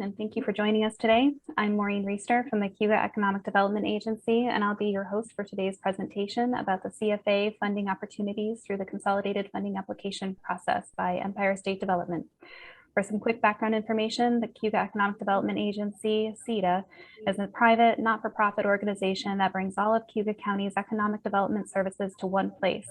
and thank you for joining us today. I'm Maureen Reister from the Cuba Economic Development Agency, and I'll be your host for today's presentation about the CFA funding opportunities through the Consolidated Funding Application process by Empire State Development. For some quick background information, the Cuba Economic Development Agency, CEDA, is a private, not-for-profit organization that brings all of Cuba County's economic development services to one place.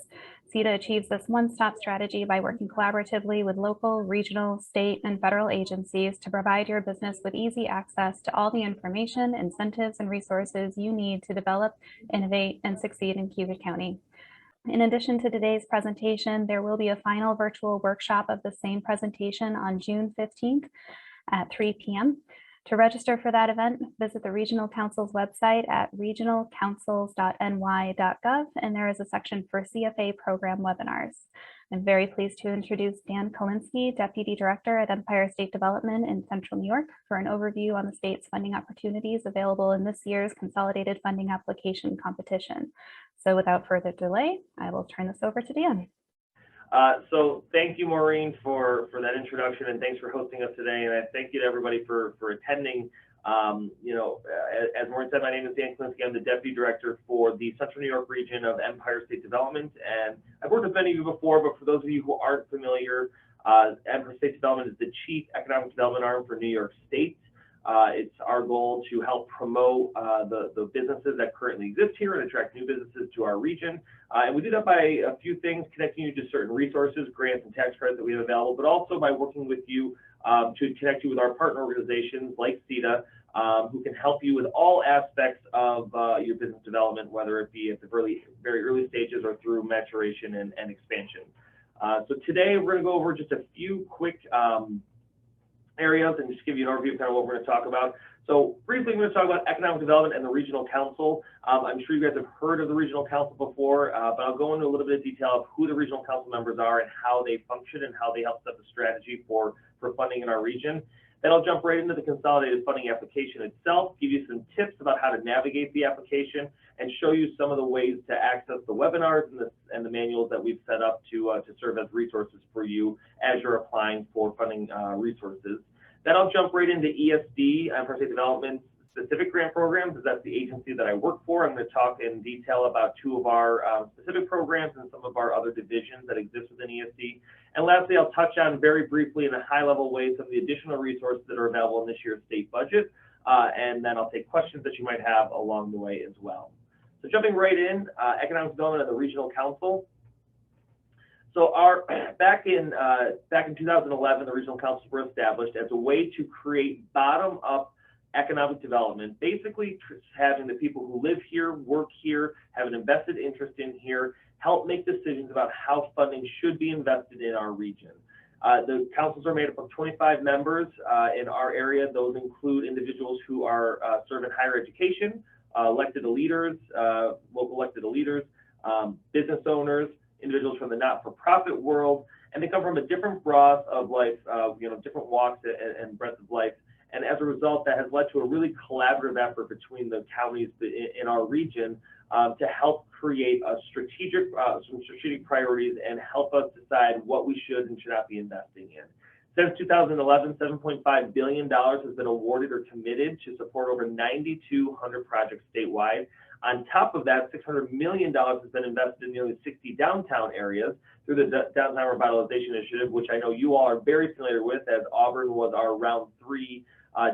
CEDA achieves this one-stop strategy by working collaboratively with local, regional, state, and federal agencies to provide your business with easy access to all the information, incentives, and resources you need to develop, innovate, and succeed in Cuba County. In addition to today's presentation, there will be a final virtual workshop of the same presentation on June 15th at 3 p.m. To register for that event, visit the Regional Council's website at regionalcouncils.ny.gov, and there is a section for CFA program webinars. I'm very pleased to introduce Dan Kolinski, Deputy Director at Empire State Development in Central New York, for an overview on the state's funding opportunities available in this year's Consolidated Funding Application competition. So without further delay, I will turn this over to Dan. So thank you, Maureen, for that introduction, and thanks for hosting us today. And I thank you to everybody for attending. As Maureen said, my name is Dan Kolinski. I'm the Deputy Director for the Central New York region of Empire State Development. And I've worked with many of you before, but for those of you who aren't familiar, Empire State Development is the Chief Economic Development Arm for New York State. It's our goal to help promote the businesses that currently exist here and attract new businesses to our region. And we do that by a few things: connecting you to certain resources, grants, and tax credits that we have available, but also by working with you to connect you with our partner organizations like CEDA, who can help you with all aspects of your business development, whether it be at the very early stages or through maturation and expansion. So today we're going to go over just a few quick areas and just give you an overview of kind of what we're going to talk about. So briefly, I'm going to talk about economic development and the regional council. I'm sure you guys have heard of the regional council before, but I'll go into a little bit of detail of who the regional council members are and how they function and how they help set the strategy for funding in our region. Then I'll jump right into the consolidated funding application itself, give you some tips about how to navigate the application, and show you some of the ways to access the webinars and the manuals that we've set up to serve as resources for you as you're applying for funding resources. Then I'll jump right into ESD, Empire State Development specific grant programs, as that's the agency that I work for. I'm going to talk in detail about two of our specific programs and some of our other divisions that exist within ESD. And lastly, I'll touch on very briefly in a high-level way some of the additional resources that are available in this year's state budget. And then I'll take questions that you might have along the way as well. So jumping right in, economic development and the regional council. So back in 2011, the regional councils were established as a way to create bottom-up economic development, basically having the people who live here, work here, have an invested interest in here, help make decisions about how funding should be invested in our region. The councils are made up of 25 members in our area. Those include individuals who are serve in higher education, elected leaders, local elected leaders, business owners, individuals from the not-for-profit world, and they come from a different broth of life, different walks and breadth of life. And as a result, that has led to a really collaborative effort between the counties in our region to help create some strategic priorities and help us decide what we should and should not be investing in. Since 2011, $7.5 billion has been awarded or committed to support over 9,200 projects statewide. On top of that, $600 million has been invested in nearly 60 downtown areas through the Downtown Revitalization Initiative, which I know you all are very familiar with, as Auburn was our round 3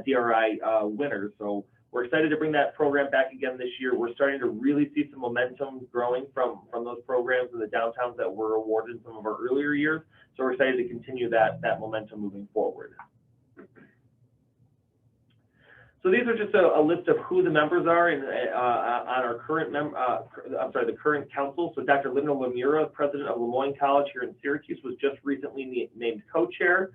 DRI winner. So we're excited to bring that program back again this year. We're starting to really see some momentum growing from those programs in the downtowns that were awarded in some of our earlier years. So we're excited to continue that momentum moving forward. So these are just a list of who the members are on our current the current council. So Dr. Linda Lemura, president of Lemoyne College here in Syracuse, was just recently named co-chair.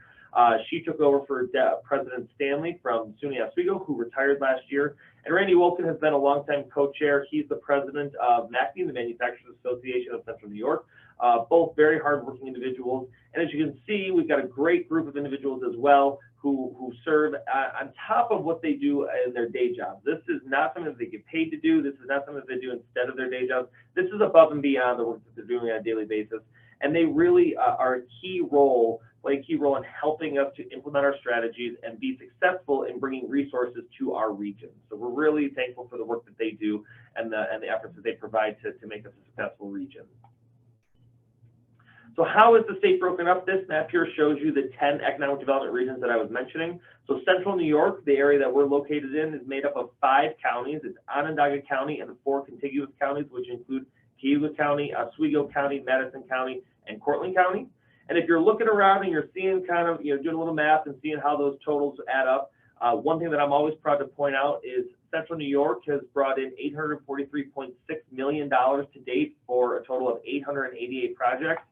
She took over for President Stanley from SUNY Oswego, who retired last year. And Randy Wolkin has been a longtime co-chair. He's the president of MACNY, the Manufacturers Association of Central New York. Both very hardworking individuals. And as you can see, we've got a great group of individuals as well who serve on top of what they do in their day jobs. This is not something that they get paid to do. This is not something that they do instead of their day jobs. This is above and beyond the work that they're doing on a daily basis. And they really are a key role play a key role in helping us to implement our strategies and be successful in bringing resources to our region. So we're really thankful for the work that they do and the efforts that they provide to make us a successful region. So how is the state broken up? This map here shows you the 10 economic development regions that I was mentioning. So Central New York, the area that we're located in, is made up of 5 counties. It's Onondaga County and the 4 contiguous counties, which include Cayuga County, Oswego County, Madison County, and Cortland County. And if you're looking around and you're seeing kind of, doing a little math and seeing how those totals add up, one thing that I'm always proud to point out is Central New York has brought in $843.6 million to date for a total of 888 projects.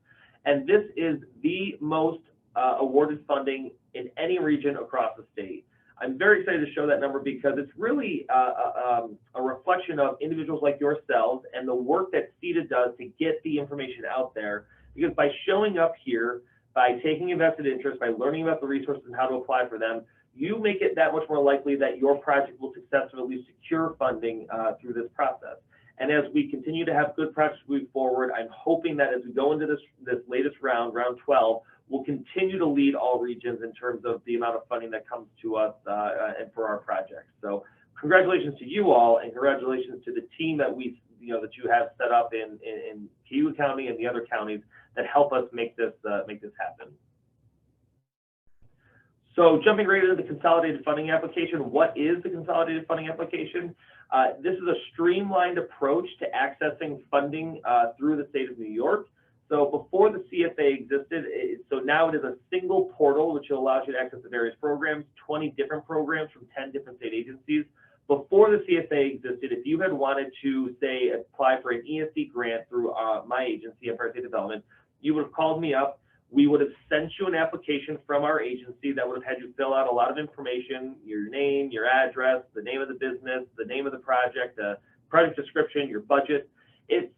And this is the most awarded funding in any region across the state. I'm very excited to show that number because it's really a reflection of individuals like yourselves and the work that CETA does to get the information out there. Because by showing up here, by taking invested interest, by learning about the resources and how to apply for them, you make it that much more likely that your project will successfully secure funding through this process. And as we continue to have good projects moving forward, I'm hoping that as we go into this latest round, round 12, we'll continue to lead all regions in terms of the amount of funding that comes to us and for our projects. So congratulations to you all, and congratulations to the team that that you have set up in Cayuga County and the other counties that help us make this happen. So jumping right into the Consolidated Funding Application, what is the Consolidated Funding Application? This is a streamlined approach to accessing funding through the state of New York. So before the CFA existed, so now it is a single portal which allows you to access the various programs, 20 different programs from 10 different state agencies. Before the CFA existed, if you had wanted to, say, apply for an ESC grant through my agency, Empire State Development, you would have called me up. We would have sent you an application from our agency that would have had you fill out a lot of information, your name, your address, the name of the business, the name of the project, the project description, your budget.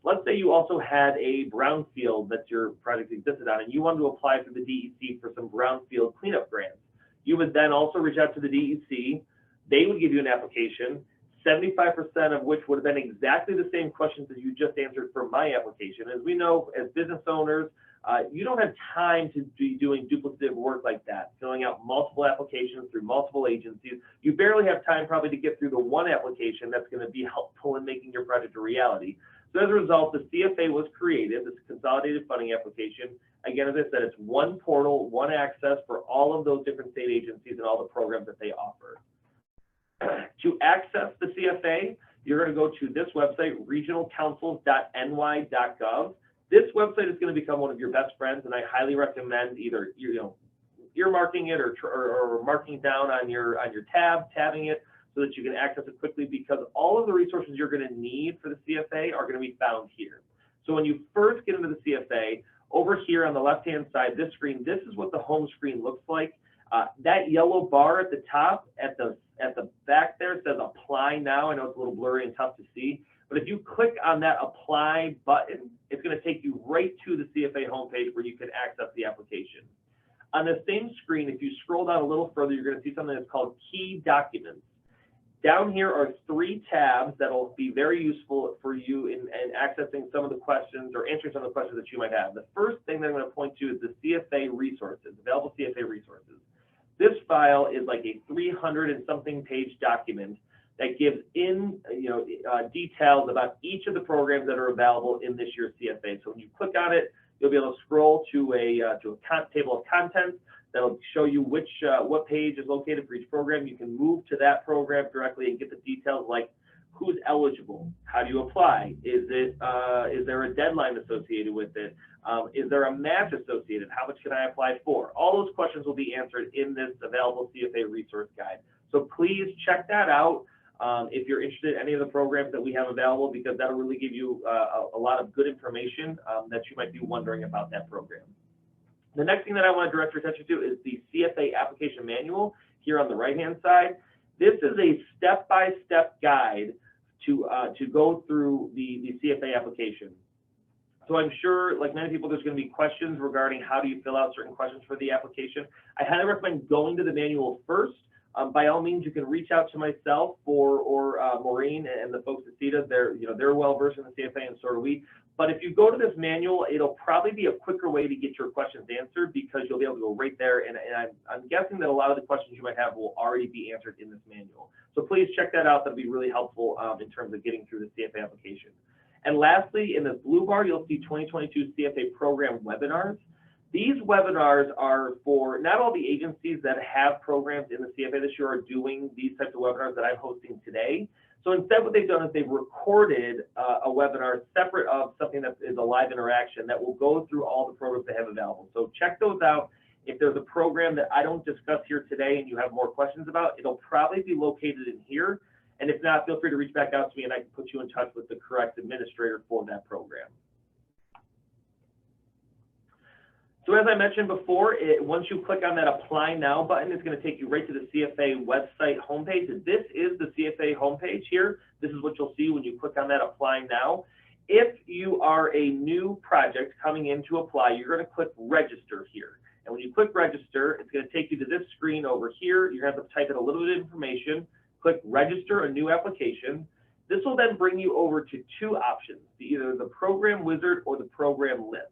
Let's say you also had a brownfield that your project existed on and you wanted to apply for the DEC for some brownfield cleanup grants. You would then also reach out to the DEC. They would give you an application, 75% of which would have been exactly the same questions that you just answered for my application. As we know, as business owners, you don't have time to be doing duplicative work like that, filling out multiple applications through multiple agencies. You barely have time probably to get through the one application that's going to be helpful in making your project a reality. So as a result, the CFA was created, this Consolidated Funding Application. Again, as I said, it's one portal, one access for all of those different state agencies and all the programs that they offer. To access the CFA, you're going to go to this website, regionalcouncils.ny.gov. This website is going to become one of your best friends, and I highly recommend either earmarking it or marking it down on your tabbing it so that you can access it quickly, because all of the resources you're going to need for the CFA are going to be found here. So when you first get into the CFA, over here on the left-hand side, this screen, this is what the home screen looks like. That yellow bar at the top, at the back there, says Apply Now. I know it's a little blurry and tough to see, but if you click on that Apply button, it's going to take you right to the CFA homepage where you can access the application. On the same screen, if you scroll down a little further, you're going to see something that's called Key Documents. Down here are 3 tabs that will be very useful for you in accessing some of the questions or answering some of the questions that you might have. The first thing that I'm going to point to is the CFA resources, available CFA resources. This file is like a 300 and something page document that gives details about each of the programs that are available in this year's CFA. So when you click on it, you'll be able to scroll to a table of contents that'll show you what page is located for each program. You can move to that program directly and get the details like who's eligible, how do you apply, is there a deadline associated with it, is there a match associated, how much can I apply for? All those questions will be answered in this available CFA resource guide. So please check that out if you're interested in any of the programs that we have available, because that'll really give you a lot of good information that you might be wondering about that program. The next thing that I want to direct your attention to is the CFA application manual here on the right-hand side. This is a step-by-step guide to go through the CFA application. So I'm sure, like many people, there's going to be questions regarding how do you fill out certain questions for the application. I highly recommend going to the manual first. By all means, you can reach out to myself or Maureen and the folks at CETA. They're well versed in the CFA, and so are we. But if you go to this manual, it'll probably be a quicker way to get your questions answered because you'll be able to go right there. And I'm guessing that a lot of the questions you might have will already be answered in this manual. So please check that out. That'll be really helpful in terms of getting through the CFA application. And lastly, in this blue bar, you'll see 2022 CFA program webinars. These webinars are for not all the agencies that have programs in the CFA this year are doing these types of webinars that I'm hosting today. So instead, what they've done is they've recorded a webinar separate of something that is a live interaction that will go through all the programs they have available. So check those out. If there's a program that I don't discuss here today and you have more questions about, it'll probably be located in here. And if not, feel free to reach back out to me and I can put you in touch with the correct administrator for that program. So as I mentioned before, once you click on that Apply Now button, it's going to take you right to the CFA website homepage. This is the CFA homepage here. This is what you'll see when you click on that Apply Now. If you are a new project coming in to apply, you're going to click Register here. And when you click Register, it's going to take you to this screen over here. You're going to have to type in a little bit of information, click Register a new application. This will then bring you over to two options, either the Program Wizard or the Program List.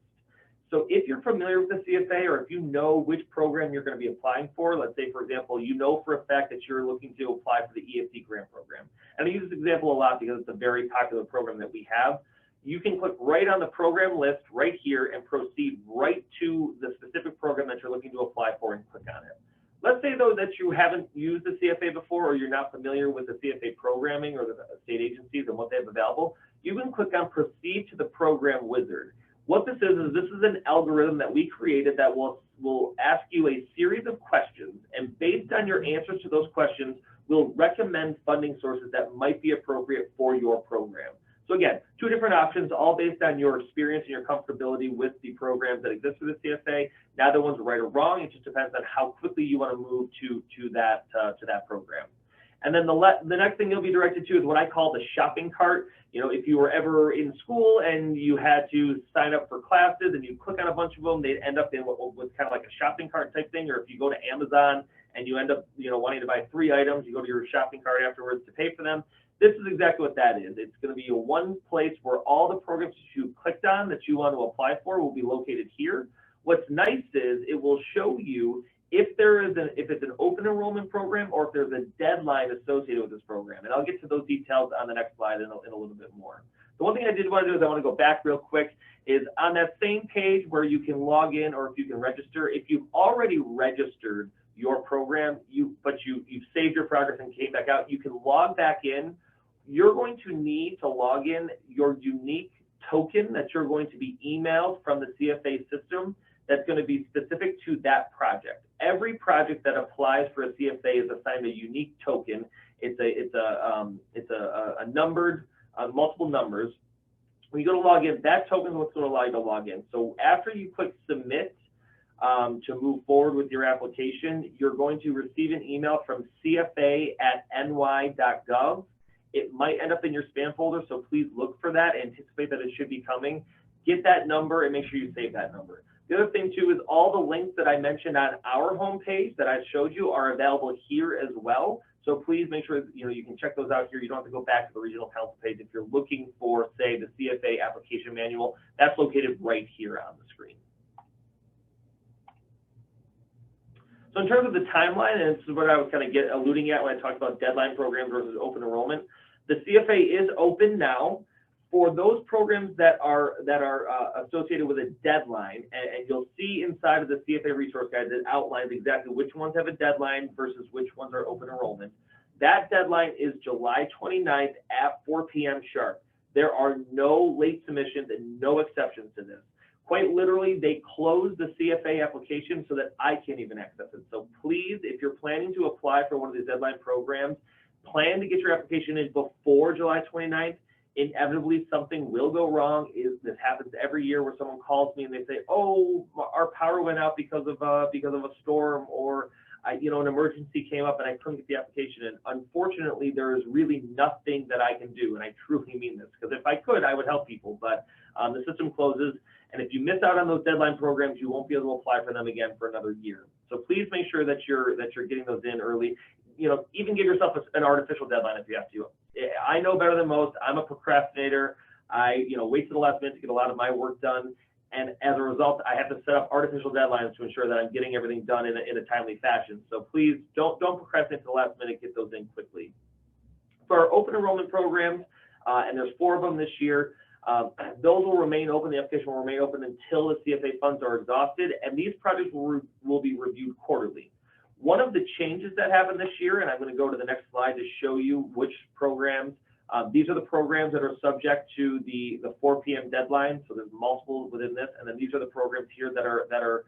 So if you're familiar with the CFA or if you know which program you're going to be applying for, let's say, for example, you know for a fact that you're looking to apply for the EFT grant program. And I use this example a lot because it's a very popular program that we have. You can click right on the program list right here and proceed right to the specific program that you're looking to apply for and click on it. Let's say, though, that you haven't used the CFA before or you're not familiar with the CFA programming or the state agencies and what they have available. You can click on Proceed to the Program Wizard. What this is an algorithm that we created that will ask you a series of questions, and based on your answers to those questions, we'll recommend funding sources that might be appropriate for your program. So again, two different options, all based on your experience and your comfortability with the programs that exist for the CFA. Neither one's right or wrong. It just depends on how quickly you want to move to that program. And then the next thing you'll be directed to is what I call the shopping cart. You know, if you were ever in school and you had to sign up for classes and you click on a bunch of them, they'd end up in what's kind of like a shopping cart type thing. Or if you go to Amazon and you end up, wanting to buy 3 items, you go to your shopping cart afterwards to pay for them. This is exactly what that is. It's going to be a one place where all the programs that you clicked on that you want to apply for will be located here. What's nice is it will show you if it's an open enrollment program or if there's a deadline associated with this program. And I'll get to those details on the next slide in a little bit more. The one thing I did want to do is I want to go back real quick is on that same page where you can log in or if you can register, if you've already registered your program, but you've saved your progress and came back out, you can log back in. You're going to need to log in your unique token that you're going to be emailed from the CFA system that's going to be specific to that project. Every project that applies for a CFA is assigned a unique token. It's a numbered, multiple numbers. When you go to log in, that token is what's going to allow you to log in. So after you click submit to move forward with your application, you're going to receive an email from cfa@ny.gov. It might end up in your spam folder, so please look for that. Anticipate that it should be coming. Get that number and make sure you save that number. The other thing too is all the links that I mentioned on our homepage that I showed you are available here as well. So please make sure you can check those out here. You don't have to go back to the regional council page if you're looking for, say, the CFA application manual. That's located right here on the screen. So in terms of the timeline, and this is what I was kind of alluding at when I talked about deadline programs versus open enrollment, the CFA is open now. For those programs that are associated with a deadline, and you'll see inside of the CFA resource guide that outlines exactly which ones have a deadline versus which ones are open enrollment. That deadline is July 29th at 4 p.m. sharp. There are no late submissions and no exceptions to this. Quite literally, they close the CFA application so that I can't even access it. So please, if you're planning to apply for one of these deadline programs, plan to get your application in before July 29th. Inevitably, something will go wrong. This happens every year where someone calls me and they say, "Oh, our power went out because of a storm," or an emergency came up and I couldn't get the application in. Unfortunately, there is really nothing that I can do, and I truly mean this, because if I could, I would help people. But the system closes, and if you miss out on those deadline programs, you won't be able to apply for them again for another year. So please make sure that you're getting those in early. Even give yourself an artificial deadline if you have to. I know better than most. I'm a procrastinator. I, wait to the last minute to get a lot of my work done. And as a result, I have to set up artificial deadlines to ensure that I'm getting everything done in a timely fashion. So please don't procrastinate to the last minute, get those in quickly. For our open enrollment programs, and there's 4 of them this year, those will remain open. The application will remain open until the CFA funds are exhausted, and these projects will be reviewed quarterly. One of the changes that happened this year, and I'm going to go to the next slide to show you which programs. These are the programs that are subject to the 4 p.m. deadline. So there's multiple within this, and then these are the programs here that are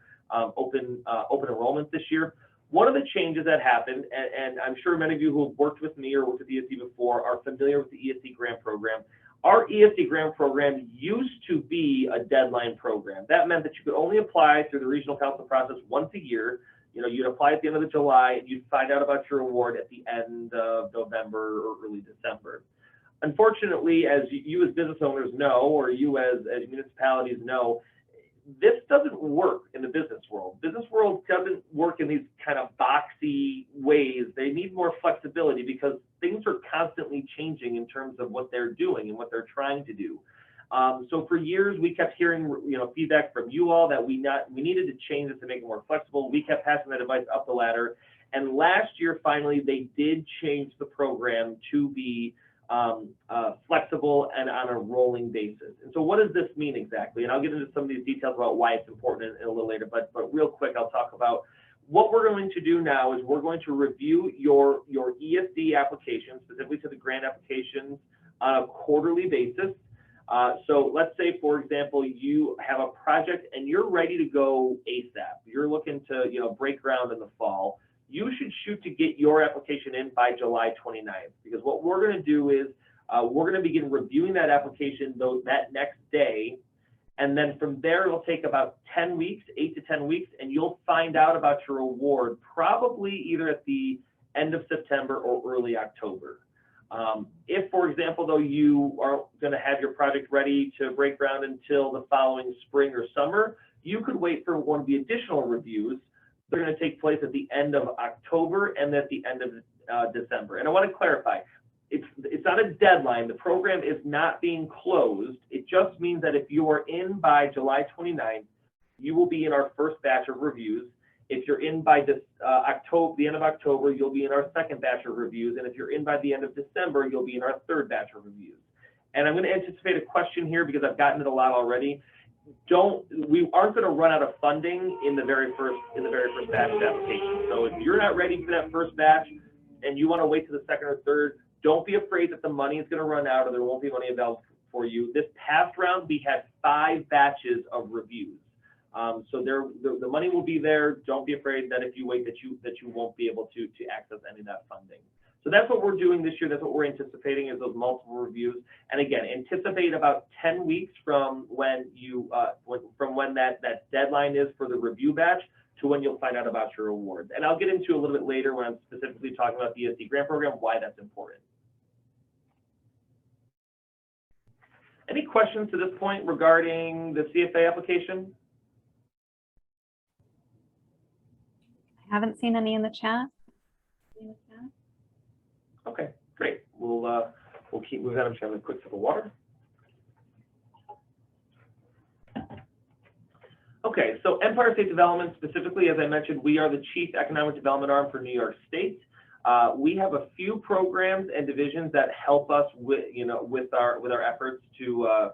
open enrollment this year. One of the changes that happened, and I'm sure many of you who have worked with me or worked with ESD before are familiar with the ESD grant program. Our ESD grant program used to be a deadline program. That meant that you could only apply through the regional council process once a year. You'd apply at the end of July, and you'd find out about your award at the end of November or early December. Unfortunately, as you as business owners know, or you as municipalities know, this doesn't work in the business world. Business world doesn't work in these kind of boxy ways. They need more flexibility because things are constantly changing in terms of what they're doing and what they're trying to do. So for years, we kept hearing, feedback from you all that we needed to change this to make it more flexible. We kept passing that advice up the ladder. And last year, finally, they did change the program to be flexible and on a rolling basis. And so what does this mean exactly? And I'll get into some of these details about why it's important in a little later, but real quick, I'll talk about what we're going to do now is we're going to review your ESD application, specifically to the grant applications, on a quarterly basis. So let's say, for example, you have a project and you're ready to go ASAP. You're looking to, break ground in the fall. You should shoot to get your application in by July 29th, because what we're going to do is we're going to begin reviewing that application that next day. And then from there, it'll take about 10 weeks, 8 to 10 weeks, and you'll find out about your award probably either at the end of September or early October. If, for example, though, you aren't going to have your project ready to break ground until the following spring or summer, you could wait for one of the additional reviews. They're going to take place at the end of October and at the end of December. And I want to clarify, it's not a deadline. The program is not being closed. It just means that if you are in by July 29th, you will be in our first batch of reviews. If you're in by the end of October, you'll be in our second batch of reviews. And if you're in by the end of December, you'll be in our third batch of reviews. And I'm going to anticipate a question here because I've gotten it a lot already. We aren't going to run out of funding in the very first batch of applications. So if you're not ready for that first batch and you want to wait to the second or third, don't be afraid that the money is going to run out or there won't be money available for you. This past round, we had 5 batches of reviews. So the money will be there. Don't be afraid that if you wait that you won't be able to access any of that funding. So that's what we're doing this year. That's what we're anticipating is those multiple reviews. And again, anticipate about 10 weeks from when that deadline is for the review batch to when you'll find out about your awards. And I'll get into a little bit later when I'm specifically talking about the ESD grant program, why that's important. Any questions to this point regarding the CFA application? I haven't seen any in the chat. Okay, great. We'll keep moving on. I'm just having a quick sip of water. Okay, so Empire State Development, specifically, as I mentioned, we are the Chief Economic Development Arm for New York State. We have a few programs and divisions that help us with our efforts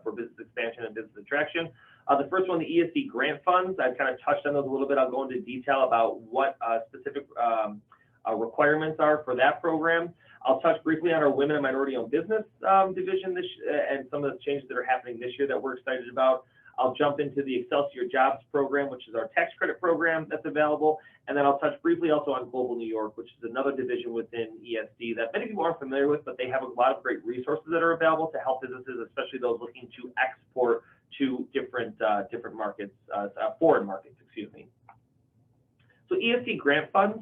for business expansion and business attraction. The first one, the ESD grant funds. I've kind of touched on those a little bit. I'll go into detail about what specific requirements are for that program. I'll touch briefly on our Women and Minority-Owned Business division and some of the changes that are happening this year that we're excited about. I'll jump into the Excelsior Jobs program, which is our tax credit program that's available. And then I'll touch briefly also on Global New York, which is another division within ESD that many people aren't familiar with, but they have a lot of great resources that are available to help businesses, especially those looking to export to different markets, foreign markets, excuse me. So ESD grant funds.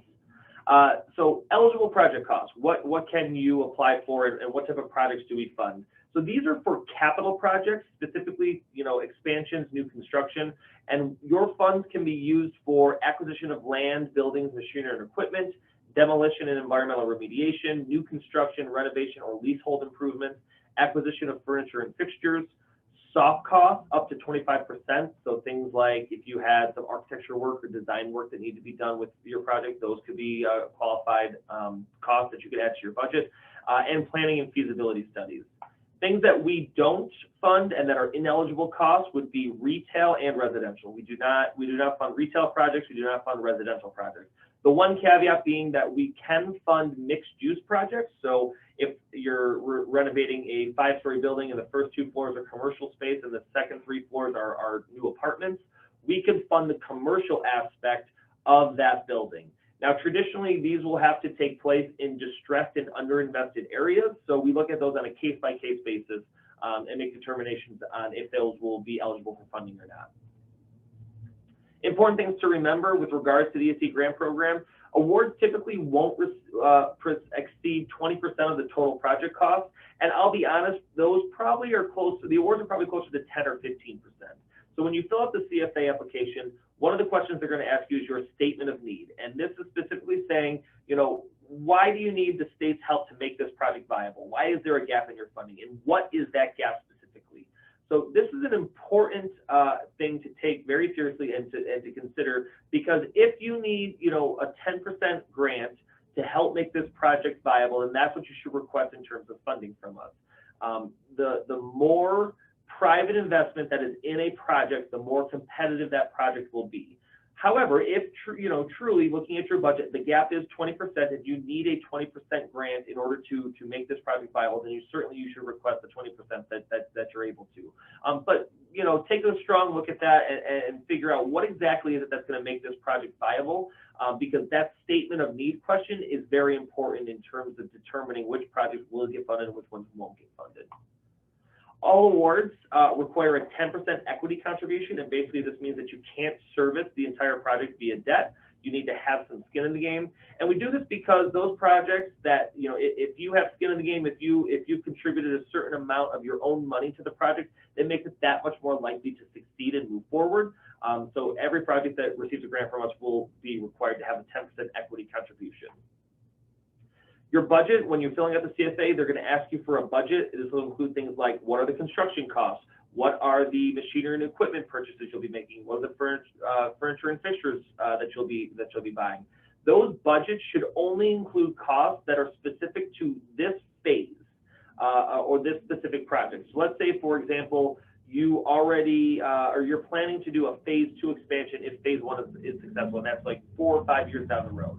So eligible project costs, what can you apply for and what type of projects do we fund? So these are for capital projects, specifically, expansions, new construction, and your funds can be used for acquisition of land, buildings, machinery, and equipment, demolition and environmental remediation, new construction, renovation, or leasehold improvements, acquisition of furniture and fixtures, soft costs up to 25%. So things like if you had some architecture work or design work that need to be done with your project, those could be qualified costs that you could add to your budget, and planning and feasibility studies. Things that we don't fund and that are ineligible costs would be retail and residential. We do not fund retail projects. We do not fund residential projects. The one caveat being that we can fund mixed use projects. So if you're renovating a 5-story building and the first 2 floors are commercial space and the second 3 floors are new apartments, we can fund the commercial aspect of that building. Now, traditionally, these will have to take place in distressed and underinvested areas. So we look at those on a case-by-case basis and make determinations on if those will be eligible for funding or not. Important things to remember with regards to the ESD grant program: awards typically won't exceed 20% of the total project cost. And I'll be honest, those probably are close to, the awards are probably closer to 10 or 15%. So when you fill out the CFA application, one of the questions they're going to ask you is your statement of need. And this is specifically saying, you know, why do you need the state's help to make this project viable? Why is there a gap in your funding? And what is that gap specifically? So this is an important thing to take very seriously and to consider, because if you need, you know, a 10% grant to help make this project viable, and that's what you should request in terms of funding from us. The more private investment that is in a project, the more competitive that project will be. However, if truly looking at your budget, the gap is 20% and you need a 20% grant in order to make this project viable, then you should request the 20% that you're able to. But you know, take a strong look at that and figure out what exactly is it that's going to make this project viable, because that statement of need question is very important in terms of determining which projects will get funded and which ones won't get funded. All awards require a 10% equity contribution, and basically this means that you can't service the entire project via debt. You need to have some skin in the game, and we do this because those projects that, you know, if you have skin in the game, if you contributed a certain amount of your own money to the project, it makes it that much more likely to succeed and move forward. So every project that receives a grant from us will be required to have a 10% equity contribution. Your budget, when you're filling out the CFA, they're going to ask you for a budget. This will include things like, what are the construction costs? What are the machinery and equipment purchases you'll be making? What are the furniture and fixtures that you'll be buying? Those budgets should only include costs that are specific to this phase or this specific project. So let's say, for example, you already or you're planning to do a phase 2 expansion if phase 1 is successful, and that's like 4 or 5 years down the road.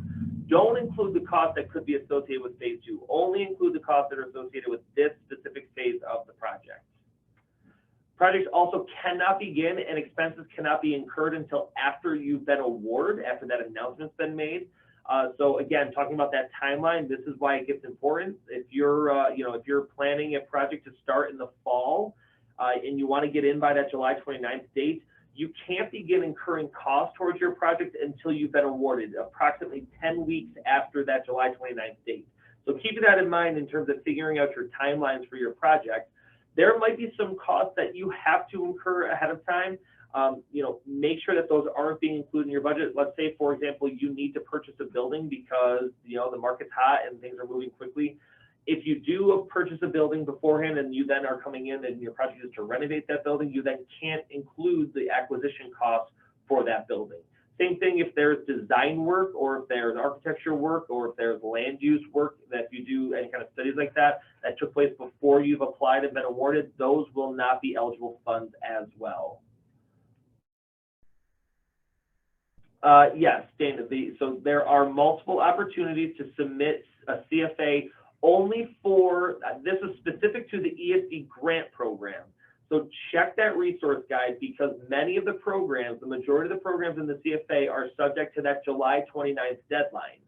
Don't include the costs that could be associated with phase 2. Only include the costs that are associated with this specific phase of the project. Projects also cannot begin and expenses cannot be incurred until after you've been awarded, after that announcement's been made. So again, talking about that timeline, this is why it gets important. If you're, if you're planning a project to start in the fall and you want to get in by that July 29th date, you can't begin incurring costs towards your project until you've been awarded, approximately 10 weeks after that July 29th date. So keep that in mind in terms of figuring out your timelines for your project. There might be some costs that you have to incur ahead of time. Make sure that those aren't being included in your budget. Let's say, for example, you need to purchase a building because, the market's hot and things are moving quickly. If you do purchase a building beforehand and you then are coming in and your project is to renovate that building, you then can't include the acquisition costs for that building. Same thing if there's design work or if there's architecture work or if there's land use work, that if you do any kind of studies like that took place before you've applied and been awarded, those will not be eligible funds as well. Yes, Dana, so there are multiple opportunities to submit a CFA only for, this is specific to the ESD grant program. So check that resource guide, because many of the programs, the majority of the programs in the CFA are subject to that July 29th deadline.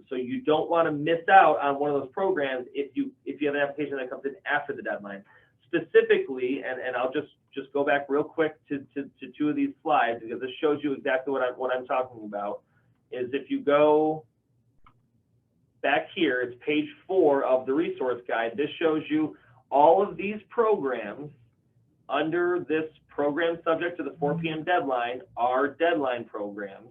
So you don't want to miss out on one of those programs if you have an application that comes in after the deadline. Specifically, and I'll just go back real quick to 2 of these slides, because this shows you exactly what I'm talking about, is if you go back here, it's page 4 of the resource guide. This shows you all of these programs under this program subject to the 4 p.m. deadline are deadline programs.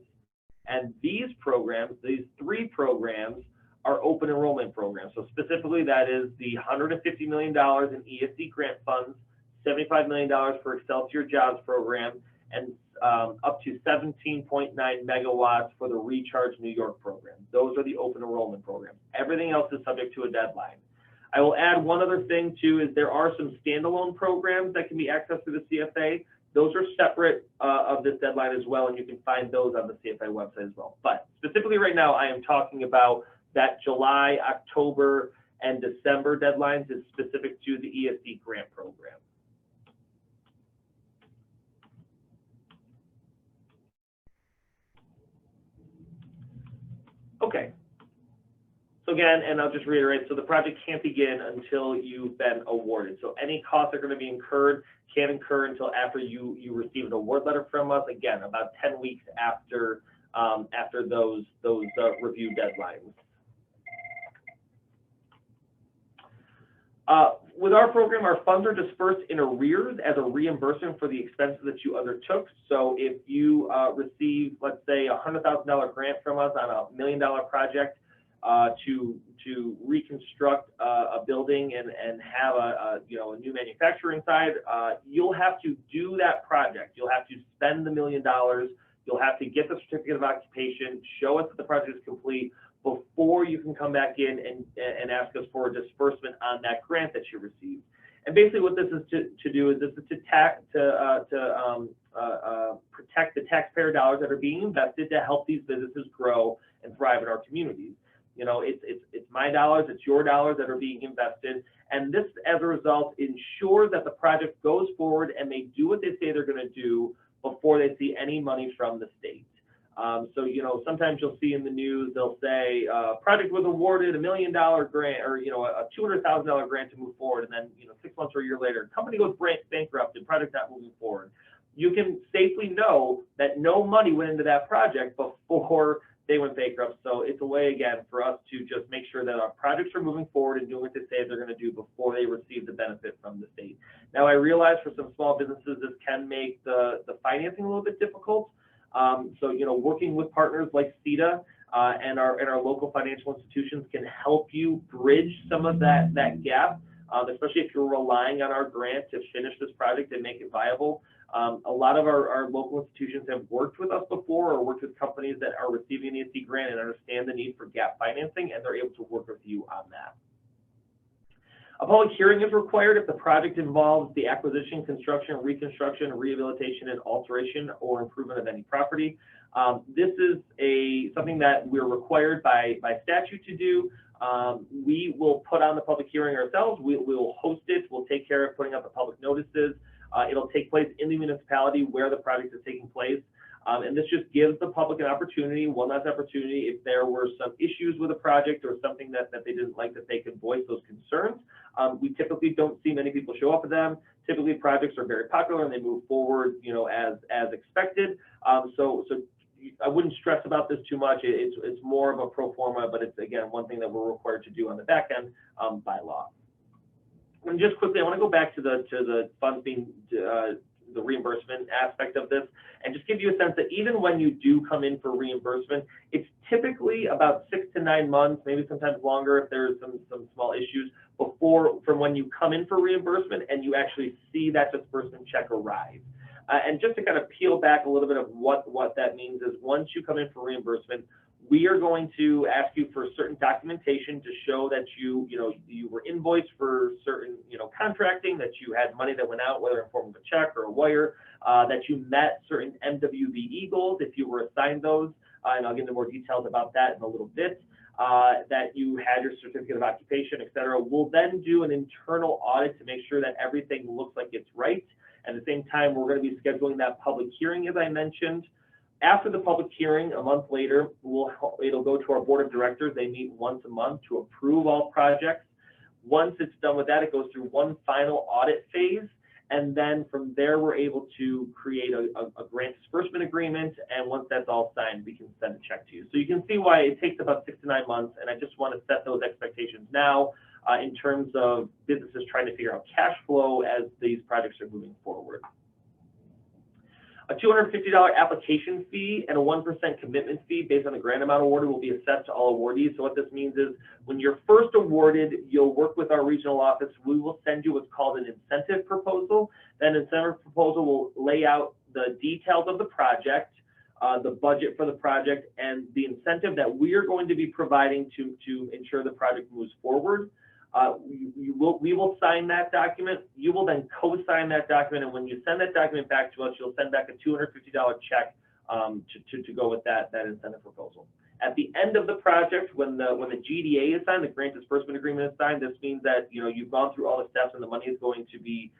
And these programs, these 3 programs, our open enrollment program. So specifically, that is the $150 million in ESD grant funds, $75 million for Excelsior Jobs program, and up to 17.9 megawatts for the Recharge New York program. Those are the open enrollment programs. Everything else is subject to a deadline. I will add one other thing too, is there are some standalone programs that can be accessed through the CFA. Those are separate of this deadline as well, and you can find those on the CFA website as well. But specifically right now, I am talking about that July, October, and December deadlines is specific to the ESD grant program. Okay. So again, and I'll just reiterate, so the project can't begin until you've been awarded. So any costs that are going to be incurred can't incur until after you receive an award letter from us, again, about 10 weeks after those review deadlines. With our program, our funds are dispersed in arrears as a reimbursement for the expenses that you undertook. So if you receive, let's say, a $100,000 grant from us on a $1 million project to reconstruct a building and have a new manufacturer inside, you'll have to do that project. You'll have to spend the $1 million. You'll have to get the certificate of occupation, show us that the project is complete, before you can come back in and ask us for a disbursement on that grant that you received. And basically what this is to do is this is to protect the taxpayer dollars that are being invested to help these businesses grow and thrive in our communities. You know, it's my dollars, it's your dollars that are being invested. And this, as a result, ensures that the project goes forward and they do what they say they're going to do before they see any money from the state. So, you know, sometimes you'll see in the news, they'll say, project was awarded $1 million grant or, you know, a $200,000 grant to move forward. And then, you know, 6 months or a year later, company goes bankrupt and project not moving forward. You can safely know that no money went into that project before they went bankrupt. So it's a way, again, for us to just make sure that our projects are moving forward and doing what they say they're going to do before they receive the benefit from the state. Now, I realize for some small businesses, this can make the financing a little bit difficult. So, you know, working with partners like CETA and our local financial institutions can help you bridge some of that gap, especially if you're relying on our grant to finish this project and make it viable. A lot of our local institutions have worked with us before or worked with companies that are receiving an ESD grant and understand the need for gap financing, and they're able to work with you on that. A public hearing is required if the project involves the acquisition, construction, reconstruction, rehabilitation, and alteration or improvement of any property. This is something that we're required by statute to do. We will put on the public hearing ourselves. We will host it. We'll take care of putting up the public notices. It'll take place in the municipality where the project is taking place. And this just gives the public an opportunity, one last opportunity, if there were some issues with a project or something that they didn't like, that they could voice those concerns. We typically don't see many people show up at them. Typically projects are very popular and they move forward, you know, as expected. So I wouldn't stress about this too much. It's more of a pro forma, but it's, again, one thing that we're required to do on the back end by law. And just quickly, I want to go back to the funds being the reimbursement aspect of this, and just give you a sense that even when you do come in for reimbursement, it's typically about 6 to 9 months, maybe sometimes longer if there's some small issues, from when you come in for reimbursement and you actually see that disbursement check arrive. And just to kind of peel back a little bit of what that means is, once you come in for reimbursement, we are going to ask you for certain documentation to show that you were invoiced for certain, contracting, that you had money that went out, whether in form of a check or a wire, that you met certain MWBE goals if you were assigned those, and I'll get into more details about that in a little bit, that you had your certificate of occupation, et cetera. We'll then do an internal audit to make sure that everything looks like it's right. At the same time, we're going to be scheduling that public hearing, as I mentioned. After the public hearing, a month later, it'll go to our board of directors. They meet once a month to approve all projects. Once it's done with that, it goes through one final audit phase. And then from there, we're able to create a grant disbursement agreement. And once that's all signed, we can send a check to you. So you can see why it takes about 6 to 9 months. And I just want to set those expectations now in terms of businesses trying to figure out cash flow as these projects are moving forward. A $250 application fee and a 1% commitment fee based on the grant amount awarded will be assessed to all awardees. So what this means is when you're first awarded, you'll work with our regional office. We will send you what's called an incentive proposal. That incentive proposal will lay out the details of the project, the budget for the project, and the incentive that we are going to be providing to ensure the project moves forward. We will sign that document. You will then co-sign that document, and when you send that document back to us, you'll send back a $250 check to go with that incentive proposal. At the end of the project, when the GDA is signed, the grant disbursement agreement is signed, this means that you've gone through all the steps and the money is going to be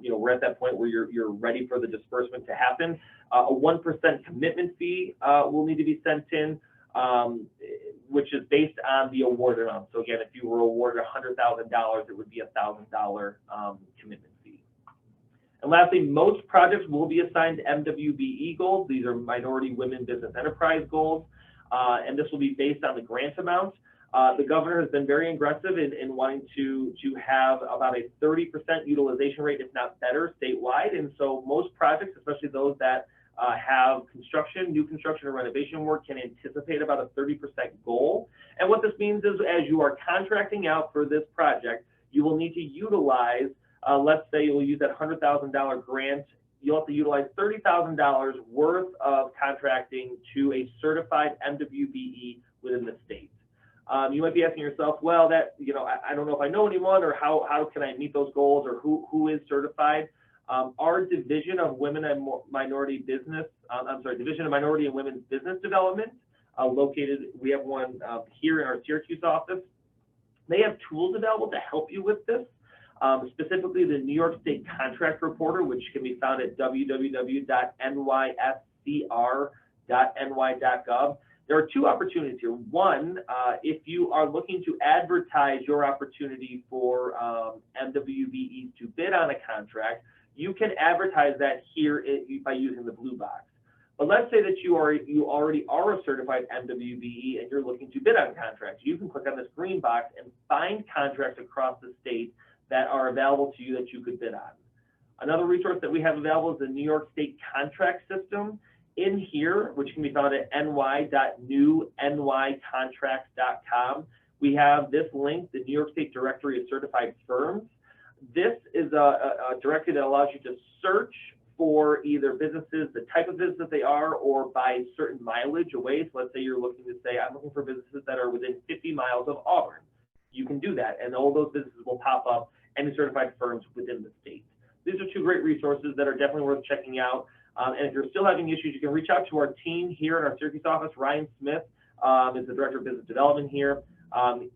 we're at that point where you're ready for the disbursement to happen. A 1% commitment fee will need to be sent in, which is based on the award amount. So again, if you were awarded $100,000, it would be a $1,000 commitment fee. And lastly, most projects will be assigned MWBE goals. These are Minority Women Business Enterprise goals, and this will be based on the grant amount. The governor has been very aggressive in wanting to have about a 30% utilization rate, if not better, statewide. And so most projects, especially those that have new construction or renovation work, can anticipate about a 30% goal. And what this means is as you are contracting out for this project, you will need to utilize, let's say you'll use that $100,000 grant, you'll have to utilize $30,000 worth of contracting to a certified MWBE within the state. You might be asking yourself, well, that I don't know if I know anyone, or how can I meet those goals, or who is certified. Our Division of Women and Minority Business, Division of Minority and Women's Business Development, we have one here in our Syracuse office. They have tools available to help you with this, specifically the New York State Contract Reporter, which can be found at www.nyscr.ny.gov. There are two opportunities here. One, if you are looking to advertise your opportunity for MWBEs to bid on a contract, you can advertise that here by using the blue box. But let's say that you already are a certified MWBE and you're looking to bid on contracts. You can click on this green box and find contracts across the state that are available to you that you could bid on. Another resource that we have available is the New York State Contract System. In here, which can be found at ny.newnycontracts.com, we have this link, the New York State Directory of Certified Firms. This is a directory that allows you to search for either businesses, the type of business that they are, or by certain mileage away. So let's say you're looking to say, I'm looking for businesses that are within 50 miles of Auburn. You can do that, and all those businesses will pop up, any certified firms within the state. These are two great resources that are definitely worth checking out. And if you're still having issues, you can reach out to our team here in our Syracuse office. Ryan Smith is the Director of Business Development here.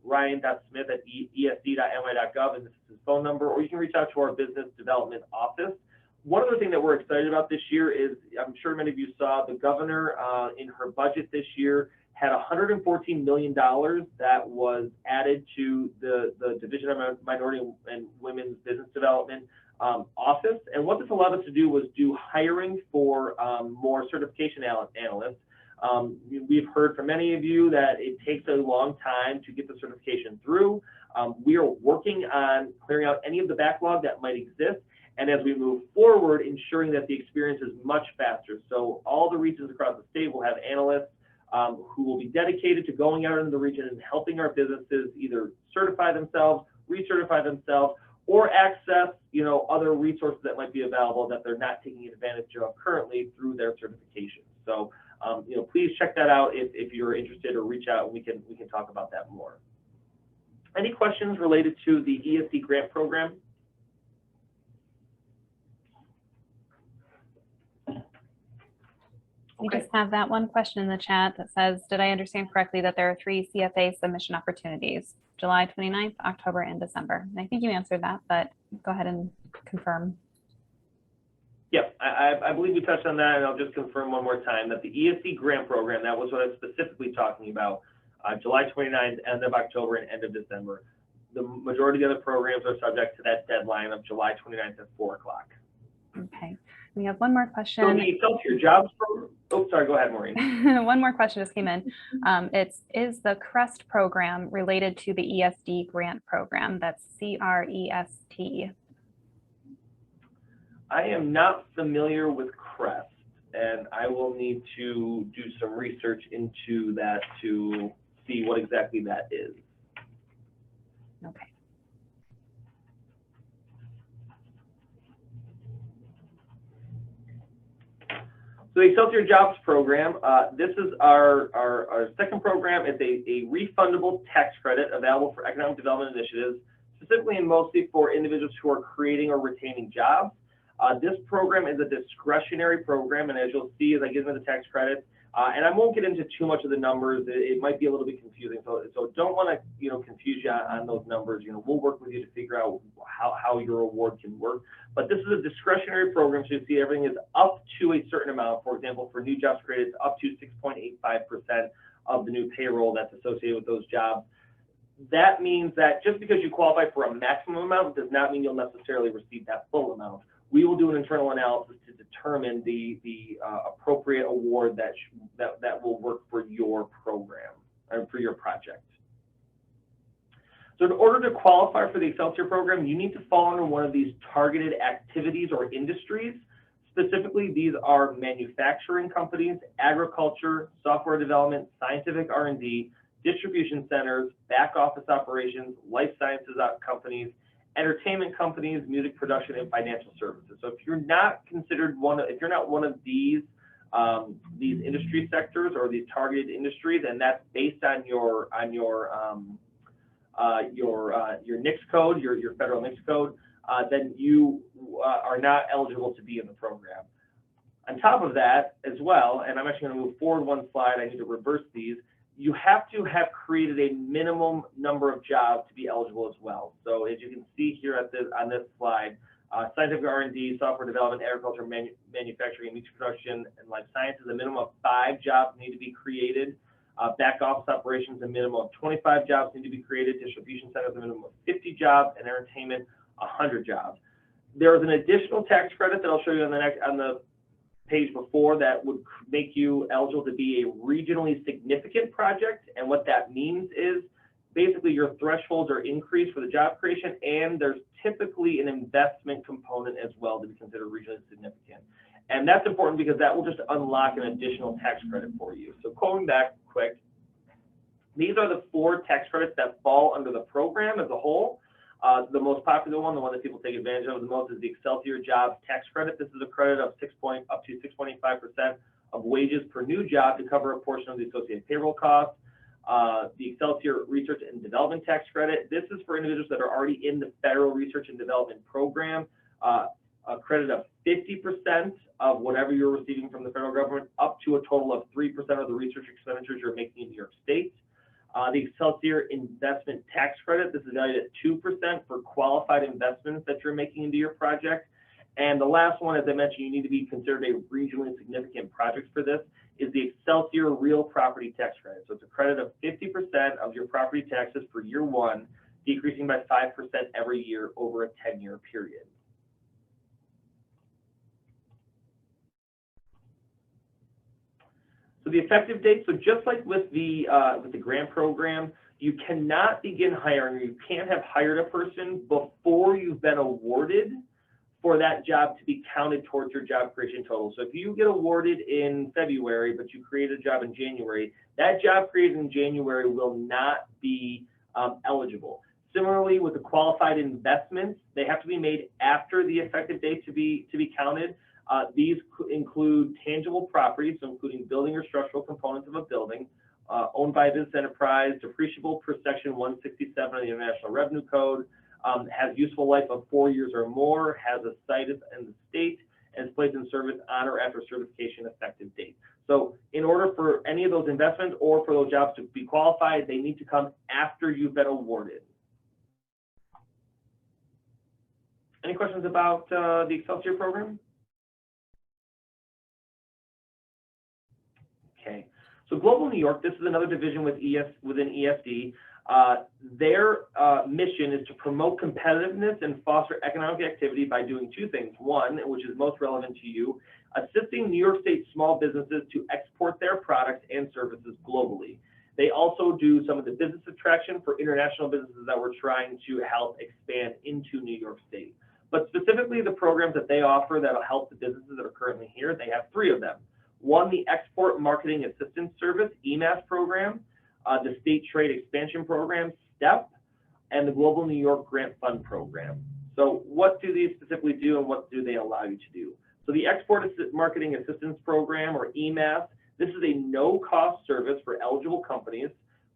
Ryan.smith@esd.ny.gov, and this is his phone number, or you can reach out to our Business Development Office. One other thing that we're excited about this year is, I'm sure many of you saw, the governor in her budget this year had $114 million that was added to the Division of Minority and Women's Business Development office. And what this allowed us to do was do hiring for more certification analysts. We've heard from many of you that it takes a long time to get the certification through. We are working on clearing out any of the backlog that might exist, and as we move forward, ensuring that the experience is much faster. So all the regions across the state will have analysts who will be dedicated to going out into the region and helping our businesses either certify themselves, recertify themselves, or access, other resources that might be available that they're not taking advantage of currently through their certification. So, please check that out if you're interested, or reach out and we can talk about that more. Any questions related to the ESD grant program? We just have that one question in the chat that says, did I understand correctly that there are 3 CFA submission opportunities, July 29th, October, and December? And I think you answered that, but go ahead and confirm. Yep, I believe we touched on that, and I'll just confirm one more time that the ESD grant program, that was what I was specifically talking about, July 29th, end of October, and end of December. The majority of the other programs are subject to that deadline of July 29th at 4 o'clock. Okay. We have one more question. So the Excelsior Jobs program, oh, sorry, go ahead, Maureen. One more question just came in. Is the CREST program related to the ESD grant program? That's CREST. I am not familiar with CREST. and I will need to do some research into that to see what exactly that is. Okay. So the Excelsior Jobs Program, this is our second program. It's a refundable tax credit available for economic development initiatives, specifically and mostly for individuals who are creating or retaining jobs. This program is a discretionary program, and as you'll see as I get into the tax credits, and I won't get into too much of the numbers. It might be a little bit confusing, so don't want to confuse you on those numbers. We'll work with you to figure out how your award can work. But this is a discretionary program, so you see everything is up to a certain amount. For example, for new jobs created, it's up to 6.85% of the new payroll that's associated with those jobs. That means that just because you qualify for a maximum amount does not mean you'll necessarily receive that full amount. We will do an internal analysis to determine the appropriate award that will work for your program or for your project. So in order to qualify for the Excelsior program, you need to fall under one of these targeted activities or industries. Specifically, these are manufacturing companies, agriculture, software development, scientific R&D, distribution centers, back office operations, life sciences companies, entertainment companies, music production, and financial services. So if you're not considered if you're not one of these industry sectors or these targeted industries, and that's based on your NICS code, your federal NICS code, then you are not eligible to be in the program. On top of that as well, and I'm actually going to move forward one slide, I need to reverse these, you have to have created a minimum number of jobs to be eligible as well. So as you can see here on this slide, scientific R&D, software development, agriculture, manufacturing, music production, and life sciences, a minimum of 5 jobs need to be created. Back office operations, a minimum of 25 jobs need to be created. Distribution centers, a minimum of 50 jobs, and entertainment, 100 jobs. There is an additional tax credit that I'll show you on the page before that would make you eligible to be a regionally significant project. And what that means is basically your thresholds are increased for the job creation, and there's typically an investment component as well to be considered regionally significant. And that's important because that will just unlock an additional tax credit for you. So going back quick, these are the 4 tax credits that fall under the program as a whole. The most popular one, the one that people take advantage of the most, is the Excelsior Jobs Tax Credit. This is a credit of up to 6.5% of wages per new job to cover a portion of the associated payroll costs. The Excelsior Research and Development Tax Credit. This is for individuals that are already in the federal research and development program. A credit of 50% of whatever you're receiving from the federal government, up to a total of 3% of the research expenditures you're making in New York State. The Excelsior Investment Tax Credit, this is valued at 2% for qualified investments that you're making into your project. And the last one, as I mentioned, you need to be considered a regionally significant project for this, is the Excelsior Real Property Tax Credit. So it's a credit of 50% of your property taxes for year 1, decreasing by 5% every year over a 10-year period. So the effective date, so just like with the grant program, you cannot begin hiring, or you can't have hired a person before you've been awarded for that job to be counted towards your job creation total. So if you get awarded in February, but you create a job in January, that job created in January will not be eligible. Similarly, with the qualified investments, they have to be made after the effective date to be counted. These include tangible property, so including building or structural components of a building, owned by a business enterprise, depreciable per Section 167 of the International Revenue Code, has useful life of 4 years or more, has a site in the state, and is placed in service on or after certification effective date. So in order for any of those investments or for those jobs to be qualified, they need to come after you've been awarded. Any questions about the Excelsior program? Okay, so Global New York, this is another division within EFD. Their mission is to promote competitiveness and foster economic activity by doing 2 things. One, which is most relevant to you, assisting New York State small businesses to export their products and services globally. They also do some of the business attraction for international businesses that we're trying to help expand into New York State. But specifically the programs that they offer that'll help the businesses that are currently here, they have 3 of them. One, the Export Marketing Assistance Service, EMAS program, the State Trade Expansion Program, STEP, and the Global New York Grant Fund Program. So what do these specifically do and what do they allow you to do? So the Export Marketing Assistance Program, or EMAS, this is a no-cost service for eligible companies.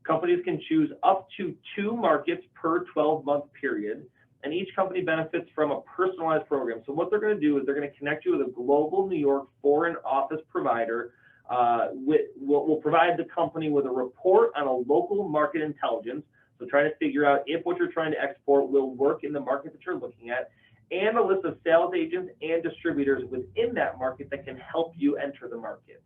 Companies can choose up to 2 markets per 12-month period, and each company benefits from a personalized program. So what they're going to do is they're going to connect you with a global New York foreign office provider. Will provide the company with a report on a local market intelligence, so trying to figure out if what you're trying to export will work in the market that you're looking at, and a list of sales agents and distributors within that market that can help you enter the market.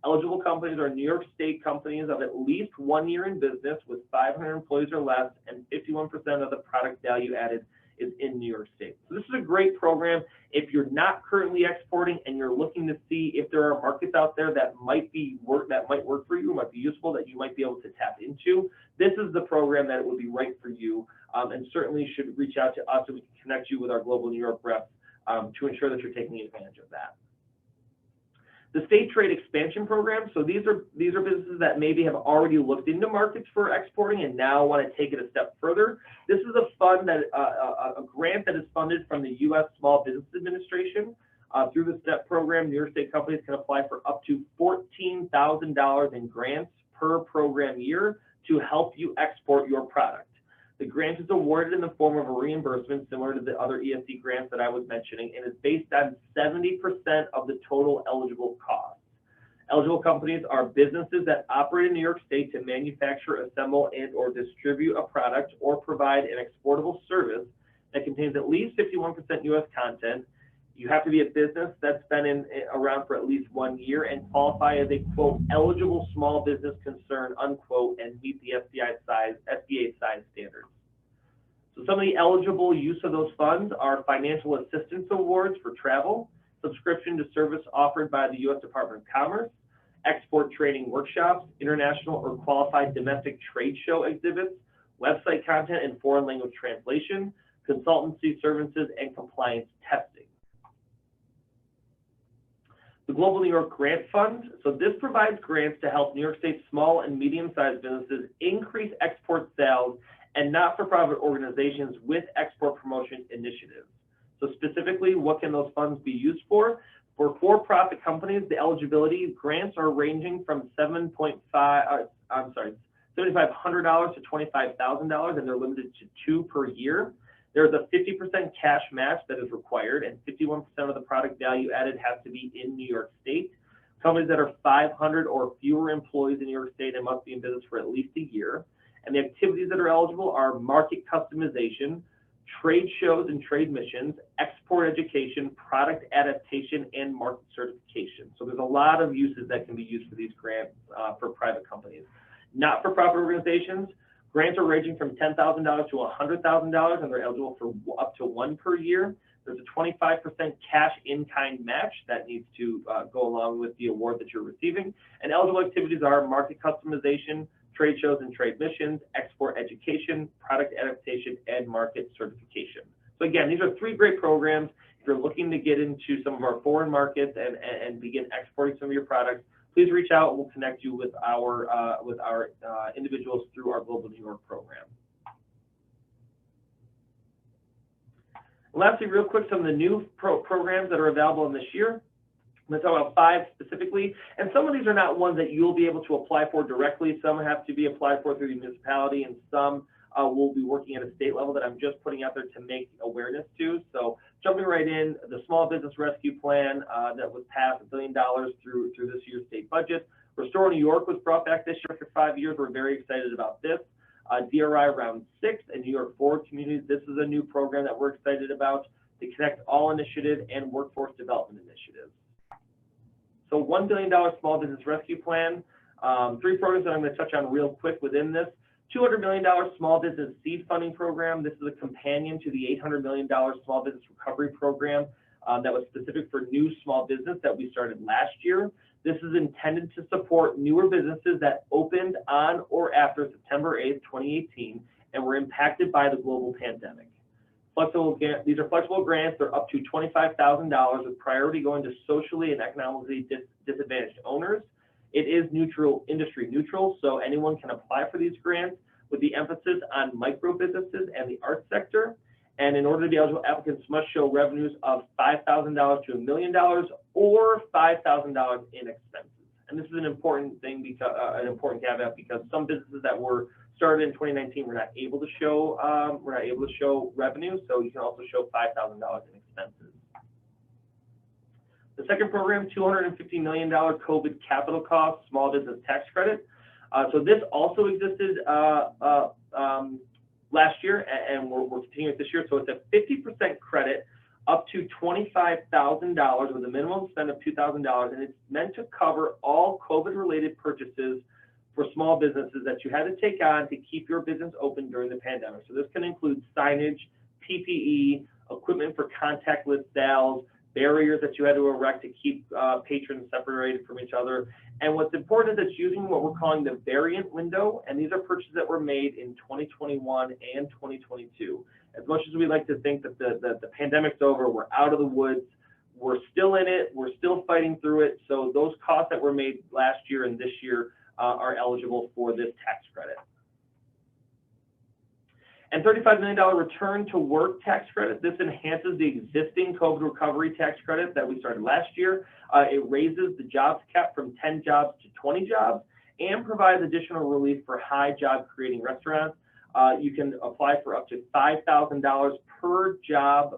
Eligible companies are New York State companies of at least 1 year in business with 500 employees or less, and 51% of the product value added is in New York State. So this is a great program if you're not currently exporting and you're looking to see if there are markets out there that might work for you, might be useful, that you might be able to tap into. This is the program that it would be right for you, and certainly should reach out to us so we can connect you with our global New York reps to ensure that you're taking advantage of that. The State Trade Expansion Program, so these are businesses that maybe have already looked into markets for exporting and now want to take it a step further. This is a fund that a grant that is funded from the U.S. Small Business Administration. Through the STEP program, New York State companies can apply for up to $14,000 in grants per program year to help you export your product. The grant is awarded in the form of a reimbursement similar to the other ESD grants that I was mentioning, and is based on 70% of the total eligible cost. Eligible companies are businesses that operate in New York State to manufacture, assemble, and or distribute a product or provide an exportable service that contains at least 51% U.S. content. You have to be a business that's been around for at least 1 year and qualify as a, quote, eligible small business concern, unquote, and meet the SBA size standards. So some of the eligible use of those funds are financial assistance awards for travel, subscription to service offered by the U.S. Department of Commerce, export training workshops, international or qualified domestic trade show exhibits, website content and foreign language translation, consultancy services, and compliance testing. The Global New York Grant Fund, so this provides grants to help New York State small and medium-sized businesses increase export sales and not-for-profit organizations with export promotion initiatives. So specifically, what can those funds be used for? For for-profit companies, the eligibility grants are ranging from $7,500 to $25,000, and they're limited to 2 per year. There's a 50% cash match that is required, and 51% of the product value added has to be in New York State. Companies that are 500 or fewer employees in New York State and must be in business for at least a year. And the activities that are eligible are market customization, trade shows and trade missions, export education, product adaptation, and market certification. So there's a lot of uses that can be used for these grants for private companies. Not-for-profit organizations, grants are ranging from $10,000 to $100,000, and they're eligible for up to 1 per year. There's a 25% cash in-kind match that needs to go along with the award that you're receiving. And eligible activities are market customization, trade shows and trade missions, export education, product adaptation, and market certification. So again, these are 3 great programs. If you're looking to get into some of our foreign markets and begin exporting some of your products, please reach out and we'll connect you with our individuals through our Global New York program. And lastly, real quick, some of the new programs that are available in this year. I'm going to talk about 5 specifically, and some of these are not ones that you'll be able to apply for directly. Some have to be applied for through the municipality, and some will be working at a state level that I'm just putting out there to make awareness to. So jumping right in, the Small Business Rescue Plan that was passed, $1 billion through this year's state budget. Restore New York was brought back this year for 5 years. We're very excited about this. DRI Round 6 and New York Forward Communities. This is a new program that we're excited about, the Connect All Initiative and Workforce Development Initiative. So $1 billion Small Business Rescue Plan. 3 programs that I'm going to touch on real quick within this. $200 million Small Business Seed Funding Program. This is a companion to the $800 million Small Business Recovery Program that was specific for new small business that we started last year. This is intended to support newer businesses that opened on or after September 8th, 2018, and were impacted by the global pandemic. These are flexible grants. They're up to $25,000 with priority going to socially and economically disadvantaged owners. It is industry neutral, so anyone can apply for these grants with the emphasis on micro businesses and the arts sector. And in order to be eligible, applicants must show revenues of $5,000 to $1 million or $5,000 in expenses. And this is an important thing, because an important caveat, because some businesses that were started in 2019 were not able to show revenue, so you can also show $5,000 in expenses. The second program, $250 million COVID capital cost small business tax credit. So this also existed last year, and we're continuing this year. So it's a 50% credit up to $25,000 with a minimum spend of $2,000, and it's meant to cover all COVID-related purchases for small businesses that you had to take on to keep your business open during the pandemic. So this can include signage, PPE, equipment for contactless sales, barriers that you had to erect to keep patrons separated from each other. And what's important is it's using what we're calling the variant window, and these are purchases that were made in 2021 and 2022. As much as we like to think that the pandemic's over, we're out of the woods, we're still in it, we're still fighting through it. So those costs that were made last year and this year are eligible for this tax credit. And $35 million return to work tax credit. This enhances the existing COVID recovery tax credit that we started last year. It raises the jobs cap from 10 jobs to 20 jobs and provides additional relief for high job creating restaurants. You can apply for up to $5,000 per job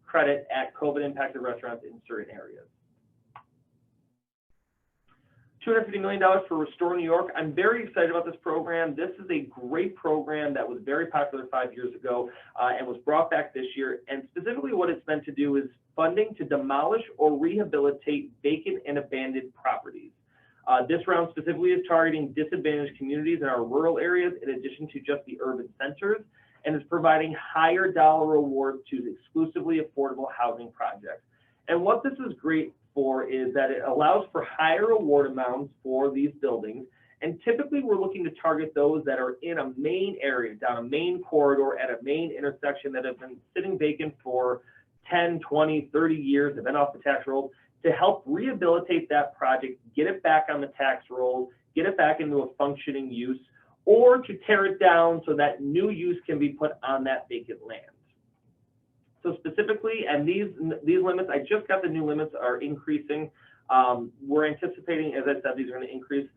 credit at COVID impacted restaurants in certain areas. $250 million for Restore New York. I'm very excited about this program. This is a great program that was very popular 5 years ago and was brought back this year. And specifically what it's meant to do is funding to demolish or rehabilitate vacant and abandoned properties. This round specifically is targeting disadvantaged communities in our rural areas in addition to just the urban centers, and is providing higher dollar awards to exclusively affordable housing projects. And what this is great for is that it allows for higher award amounts for these buildings. And typically we're looking to target those that are in a main area, down a main corridor at a main intersection that have been sitting vacant for 10, 20, 30 years, have been off the tax rolls, to help rehabilitate that project, get it back on the tax roll, get it back into a functioning use, or to tear it down so that new use can be put on that vacant land. So specifically, and these limits, I just got the new limits, are increasing. We're anticipating, as I said, these are going to increase.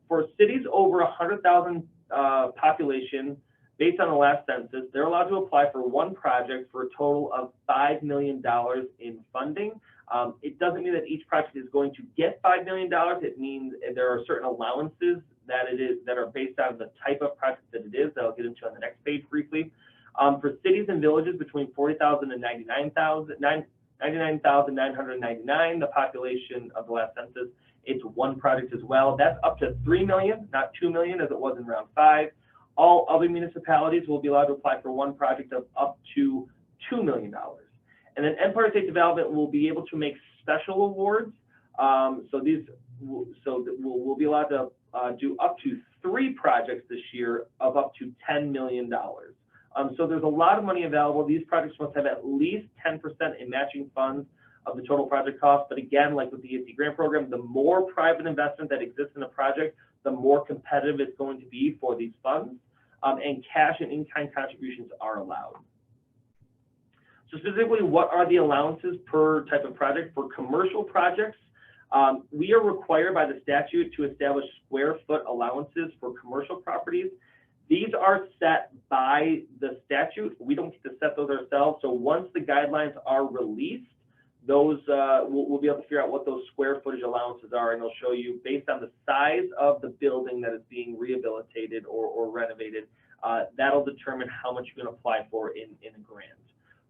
For cities over 100,000 population, based on the last census, they're allowed to apply for one project for a total of $5 million in funding. It doesn't mean that each project is going to get $5 million. It means there are certain allowances that are based on the type of project that it is, that I'll get into on the next page briefly. For cities and villages between 40,000 and 99,999, the population of the last census, it's one project as well. That's up to $3 million, not $2 million as it was in round 5. All other municipalities will be allowed to apply for one project of up to $2 million. And then Empire State Development will be able to make special awards. We'll be allowed to do up to 3 projects this year of up to $10 million. So there's a lot of money available. These projects must have at least 10% in matching funds of the total project cost. But again, like with the ESD grant program, the more private investment that exists in a project, the more competitive it's going to be for these funds. And cash and in-kind contributions are allowed. So specifically, what are the allowances per type of project? For commercial projects, we are required by the statute to establish square foot allowances for commercial properties. These are set by the statute. We don't get to set those ourselves. So once the guidelines are released, those we'll be able to figure out what those square footage allowances are, and they'll show you based on the size of the building that is being rehabilitated or renovated. That'll determine how much you can apply for in a grant.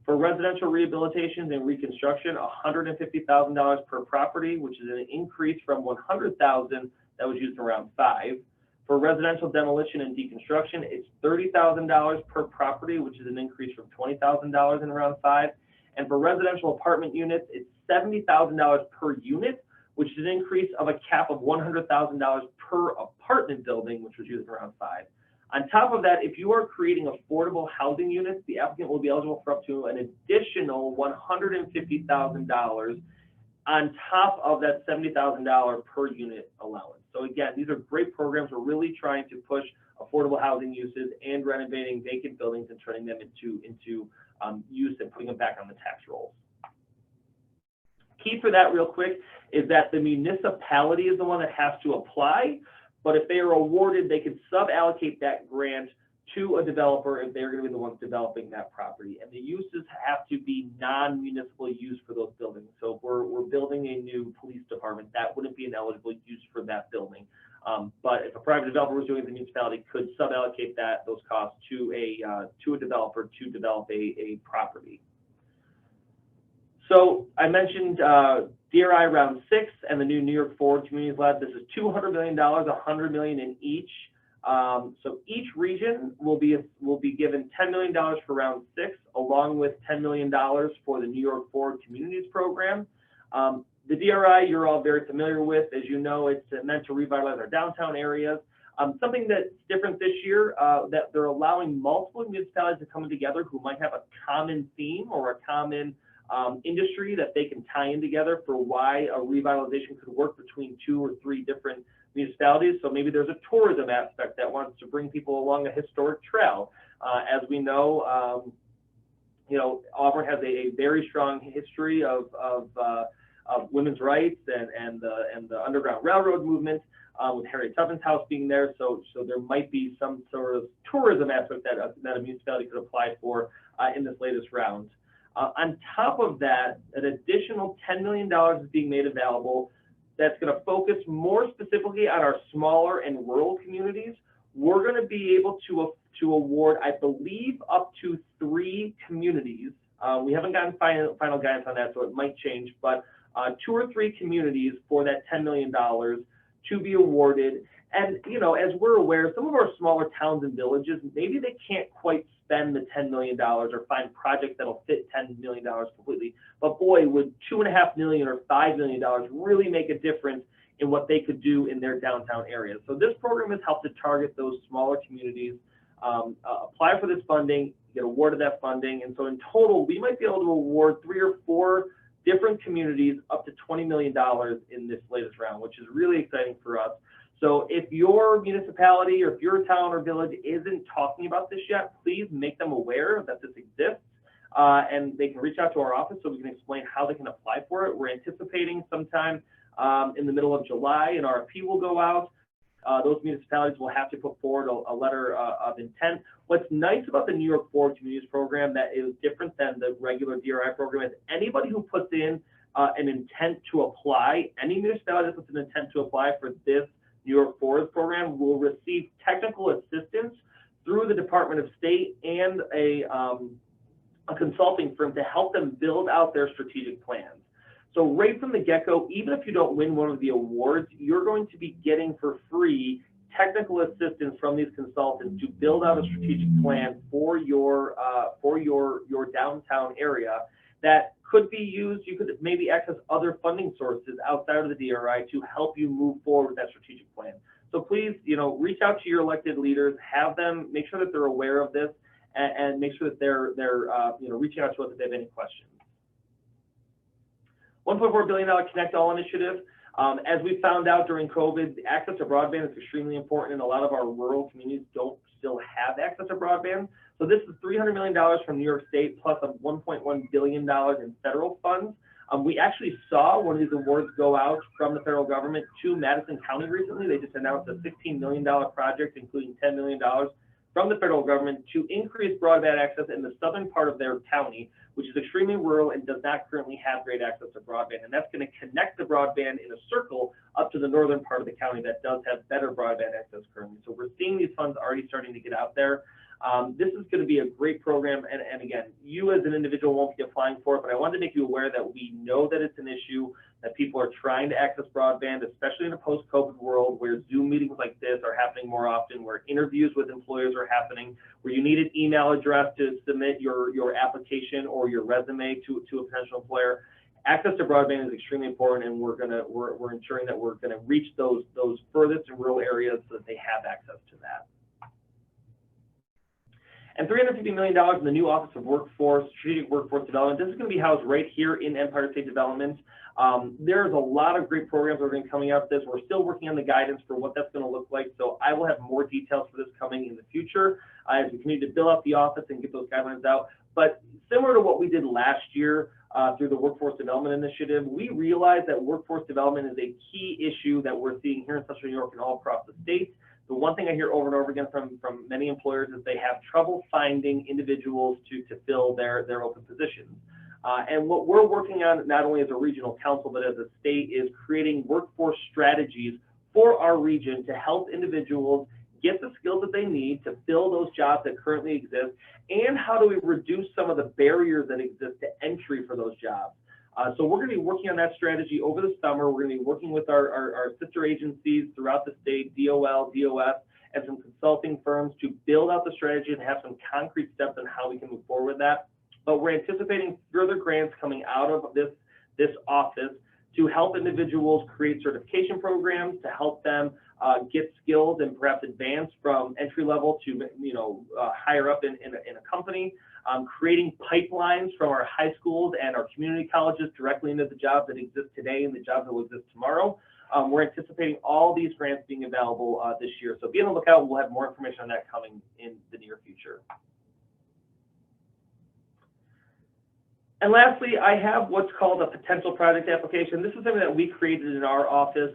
For residential rehabilitations and reconstruction, $150,000 per property, which is an increase from $100,000 that was used in round 5. For residential demolition and deconstruction, it's $30,000 per property, which is an increase from $20,000 in round 5. And for residential apartment units, it's $70,000 per unit, which is an increase of a cap of $100,000 per apartment building, which was used in round 5. On top of that, if you are creating affordable housing units, the applicant will be eligible for up to an additional $150,000 on top of that $70,000 per unit allowance. So again, these are great programs. We're really trying to push affordable housing uses and renovating vacant buildings and turning them into use and putting them back on the tax rolls. Key for that real quick is that the municipality is the one that has to apply, but if they are awarded, they can sub-allocate that grant to a developer if they're going to be the ones developing that property. And the uses have to be non-municipal use for those buildings. So if we're building a new police department, that wouldn't be an eligible use for that building. But if a private developer was doing it, the municipality could sub-allocate those costs to a developer to develop a property. So I mentioned DRI Round 6 and the new New York Forward Communities Lab. This is $200 million, $100 million in each. So each region will be given $10 million for Round 6, along with $10 million for the New York Forward Communities Program. The DRI you're all very familiar with. As you know, it's meant to revitalize our downtown areas. Something that's different this year, that they're allowing multiple municipalities to come together who might have a common theme or a common industry that they can tie in together for why a revitalization could work between 2 or 3 different municipalities. So maybe there's a tourism aspect that wants to bring people along a historic trail. As we know, Auburn has a very strong history of women's rights and the Underground Railroad movement, with Harriet Tubman's house being there. So there might be some sort of tourism aspect that a municipality could apply for in this latest round. On top of that, an additional $10 million is being made available that's going to focus more specifically on our smaller and rural communities. We're going to be able to award, I believe, up to 3 communities. We haven't gotten final guidance on that, so it might change, but 2 or 3 communities for that $10 million to be awarded. And, as we're aware, some of our smaller towns and villages, maybe they can't quite spend the $10 million or find projects that'll fit $10 million completely. But boy, would $2.5 million or $5 million really make a difference in what they could do in their downtown areas. So this program has helped to target those smaller communities, apply for this funding, get awarded that funding. And so in total, we might be able to award 3 or 4 different communities up to $20 million in this latest round, which is really exciting for us. So if your municipality or if your town or village isn't talking about this yet, please make them aware that this exists, and they can reach out to our office so we can explain how they can apply for it. We're anticipating sometime in the middle of July an RFP will go out. Those municipalities will have to put forward a letter of intent. What's nice about the New York Forward Communities Program that is different than the regular DRI program is anybody who puts in an intent to apply, any municipality that puts an intent to apply for this New York Forward program will receive technical assistance through the Department of State and a consulting firm to help them build out their strategic plans. So right from the get-go, even if you don't win one of the awards, you're going to be getting for free technical assistance from these consultants to build out a strategic plan for your downtown area that could be used. You could maybe access other funding sources outside of the DRI to help you move forward with that strategic plan. So please, reach out to your elected leaders, have them make sure that they're aware of this, and make sure that they're reaching out to us if they have any questions. $1.4 billion Connect All initiative. As we found out during COVID, access to broadband is extremely important, and a lot of our rural communities don't still have access to broadband. So this is $300 million from New York State plus $1.1 billion in federal funds. We actually saw one of these awards go out from the federal government to Madison County recently. They just announced a $16 million project, including $10 million from the federal government to increase broadband access in the southern part of their county, which is extremely rural and does not currently have great access to broadband. And that's going to connect the broadband in a circle up to the northern part of the county that does have better broadband access currently. So we're seeing these funds already starting to get out there. This is going to be a great program. And again, you as an individual won't be applying for it, but I wanted to make you aware that we know that it's an issue, that people are trying to access broadband, especially in a post-COVID world where Zoom meetings like this are happening more often, where interviews with employers are happening, where you need an email address to submit your application or your resume to a potential employer. Access to broadband is extremely important, and we're ensuring that we're going to reach those furthest and rural areas so that they have access to that. and $350 million in the new Office of Strategic Workforce Development. This is going to be housed right here in Empire State Development. There's a lot of great programs that are going to be coming out of this. We're still working on the guidance for what that's going to look like, so I will have more details for this coming in the future as we continue to build out the office and get those guidelines out. But similar to what we did last year through the Workforce Development Initiative, we realized that workforce development is a key issue that we're seeing here in Central New York and all across the state. The one thing I hear over and over again from many employers is they have trouble finding individuals to fill their open positions. And what we're working on, not only as a regional council, but as a state, is creating workforce strategies for our region to help individuals get the skills that they need to fill those jobs that currently exist, and how do we reduce some of the barriers that exist to entry for those jobs. So we're going to be working on that strategy over the summer. We're going to be working with our sister agencies throughout the state, DOL, DOS, and some consulting firms to build out the strategy and have some concrete steps on how we can move forward with that. But we're anticipating further grants coming out of this office to help individuals create certification programs, to help them get skills and perhaps advance from entry level to higher up in a company, creating pipelines from our high schools and our community colleges directly into the jobs that exist today and the jobs that will exist tomorrow. We're anticipating all these grants being available this year. So be on the lookout. We'll have more information on that coming in the near future. And lastly, I have what's called a potential project application. This is something that we created in our office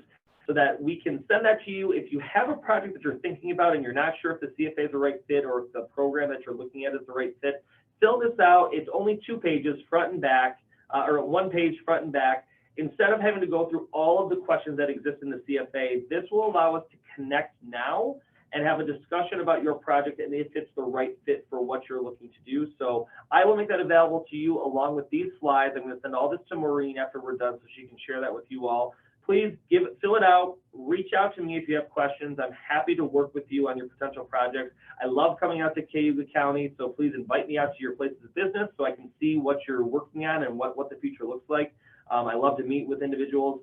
so that we can send that to you. If you have a project that you're thinking about and you're not sure if the CFA is the right fit or if the program that you're looking at is the right fit, fill this out. It's only 2 pages front and back, or 1 page front and back. Instead of having to go through all of the questions that exist in the CFA, this will allow us to connect now and have a discussion about your project and if it's the right fit for what you're looking to do. So I will make that available to you along with these slides. I'm going to send all this to Maureen after we're done so she can share that with you all. Please fill it out, reach out to me if you have questions. I'm happy to work with you on your potential projects. I love coming out to Cayuga County, so please invite me out to your places of business so I can see what you're working on and what the future looks like. I love to meet with individuals.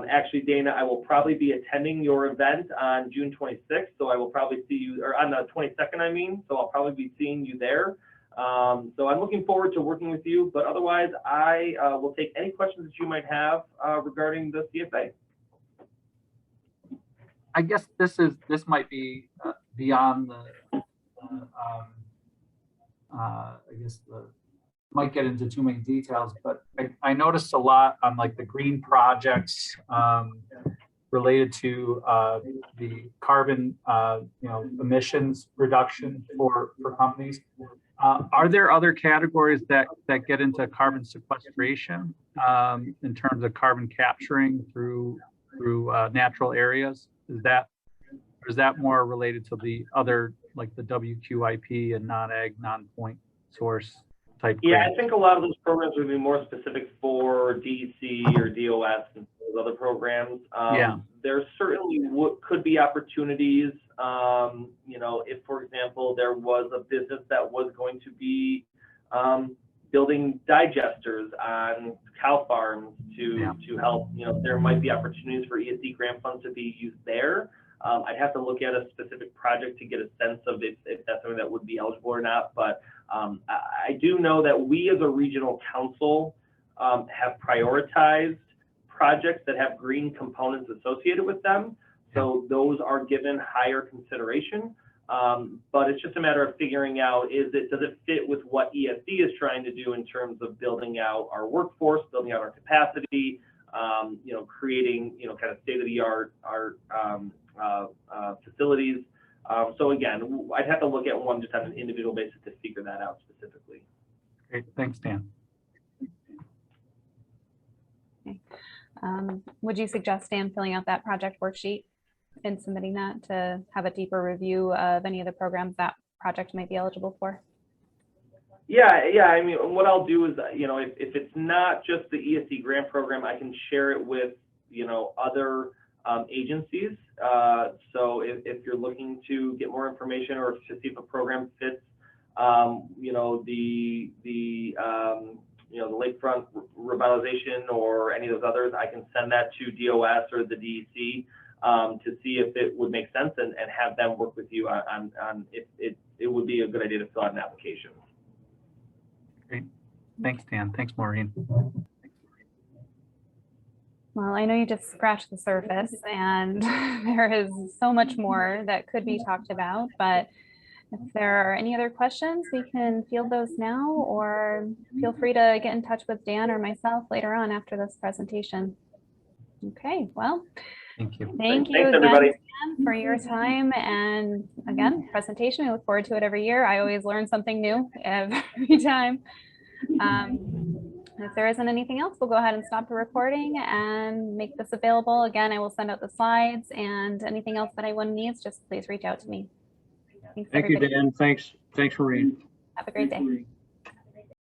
Actually, Dana, I will probably be attending your event on June 26th, so I will probably see you, or on the 22nd, I mean, so I'll probably be seeing you there. So I'm looking forward to working with you, but otherwise, I will take any questions that you might have regarding the CFA. I guess this might be beyond the, might get into too many details, but I noticed a lot on like the green projects related to the carbon emissions reduction for companies. Are there other categories that get into carbon sequestration in terms of carbon capturing through natural areas? Is that more related to the other, like the WQIP and non-ag, non-point source type? Yeah, grants? I think a lot of those programs would be more specific for DEC or DOS and those other programs. Yeah. There certainly could be opportunities, if, for example, there was a business that was going to be building digesters on cow farms to help, there might be opportunities for ESD grant funds to be used there. I'd have to look at a specific project to get a sense of if that's something that would be eligible or not. But I do know that we as a regional council have prioritized projects that have green components associated with them. So those are given higher consideration. But it's just a matter of figuring out, does it fit with what ESD is trying to do in terms of building out our workforce, building out our capacity, creating, kind of state-of-the-art facilities. So again, I'd have to look at one just on an individual basis to figure that out specifically. Great, thanks, Dan. Okay. Would you suggest, Dan, filling out that project worksheet and submitting that to have a deeper review of any of the programs that project might be eligible for? Yeah. I mean, what I'll do is, if it's not just the ESD grant program, I can share it with, other agencies. So if you're looking to get more information or to see if a program fits, the lakefront revitalization or any of those others, I can send that to DOS or the DEC. to see if it would make sense and have them work with you on if it would be a good idea to fill out an application. Great. Thanks, Dan. Thanks, Maureen. Well, I know you just scratched the surface and there is so much more that could be talked about, but if there are any other questions, we can field those now, or feel free to get in touch with Dan or myself later on after this presentation. Okay, well, Thank you. thank you Thanks, again, everybody. Dan, for your time. And again, presentation, we look forward to it every year. I always learn something new every time. If there isn't anything else, we'll go ahead and stop the recording and make this available. Again, I will send out the slides, and anything else that anyone needs, just please reach out to me. Thanks, Thank you, everybody. Dan. Thanks, Maureen. Have a great day.